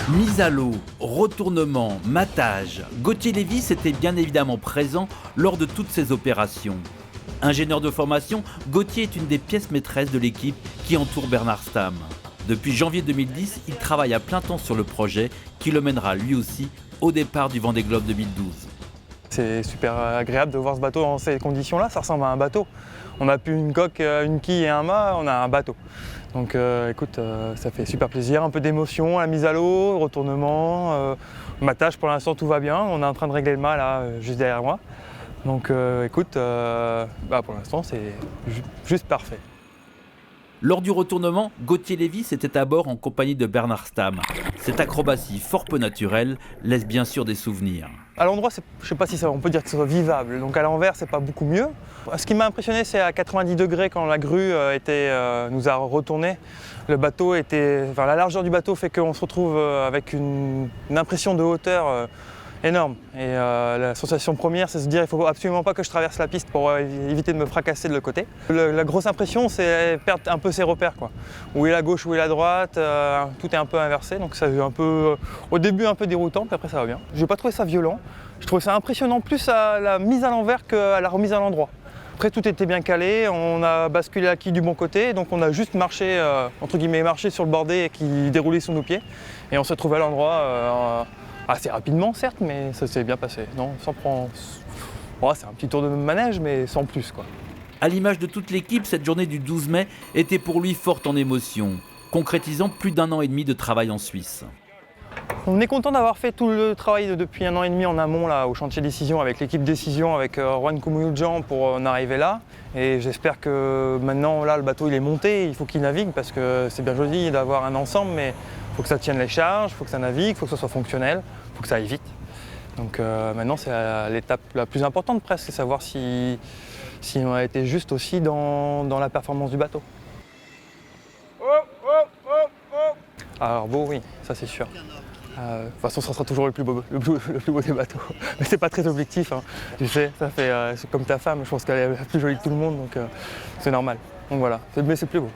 Mise à l'eau, retournement, matage, Gauthier Lévis était bien évidemment présent lors de toutes ces opérations. Ingénieur de formation, Gauthier est une des pièces maîtresses de l'équipe qui entoure Bernard Stamm. Depuis janvier 2010, il travaille à plein temps sur le projet qui le mènera lui aussi au départ du Vendée Globe 2012. C'est super agréable de voir ce bateau dans ces conditions-là, ça ressemble à un bateau. On n'a plus une coque, une quille et un mât, on a un bateau. Donc écoute, ça fait super plaisir, un peu d'émotion, la mise à l'eau, le retournement, matage pour l'instant tout va bien, on est en train de régler le mât là, juste derrière moi. Donc écoute, pour l'instant c'est juste parfait. Lors du retournement, Gauthier Lévis était à bord en compagnie de Bernard Stamm. Cette acrobatie fort peu naturelle laisse bien sûr des souvenirs. À l'endroit, je ne sais pas si on peut dire que ce soit vivable, donc à l'envers c'est pas beaucoup mieux. Ce qui m'a impressionné c'est à 90 degrés quand la grue nous a retourné. Le bateau était, la largeur du bateau fait qu'on se retrouve avec une impression de hauteur énorme. Et la sensation première, c'est de se dire il ne faut absolument pas que je traverse la piste pour éviter de me fracasser de l'autre côté. La grosse impression, c'est perdre un peu ses repères, quoi. Où est la gauche, où est la droite, tout est un peu inversé. Donc ça a eu un peu, au début un peu déroutant, puis après ça va bien. Je n'ai pas trouvé ça violent. Je trouvais ça impressionnant plus à la mise à l'envers qu'à la remise à l'endroit. Après tout était bien calé, on a basculé la quille du bon côté, donc on a juste marché, entre guillemets, marché sur le bordé qui déroulait sous nos pieds. Et on s'est trouvé à l'endroit assez rapidement certes, mais ça s'est bien passé. Non, sans prendre... c'est un petit tour de manège, mais sans plus, quoi. À l'image de toute l'équipe, cette journée du 12 mai était pour lui forte en émotions, concrétisant plus d'1 an et demi de travail en Suisse. On est content d'avoir fait tout le travail depuis 1 an et demi en amont là, au chantier Décision avec l'équipe Décision, avec Juan Kumuyujan pour en arriver là. Et j'espère que maintenant là, le bateau il est monté, il faut qu'il navigue parce que c'est bien joli d'avoir un ensemble, mais il faut que ça tienne les charges, il faut que ça navigue, il faut que ça soit fonctionnel, il faut que ça aille vite. Donc maintenant c'est l'étape la plus importante presque, c'est savoir si on a été juste aussi dans la performance du bateau. Alors beau oui, ça c'est sûr. De toute façon, ça sera toujours le plus beau des bateaux. Mais c'est pas très objectif, hein. Tu sais, ça fait, c'est comme ta femme, je pense qu'elle est la plus jolie de tout le monde, donc c'est normal. Donc voilà, mais c'est plus beau.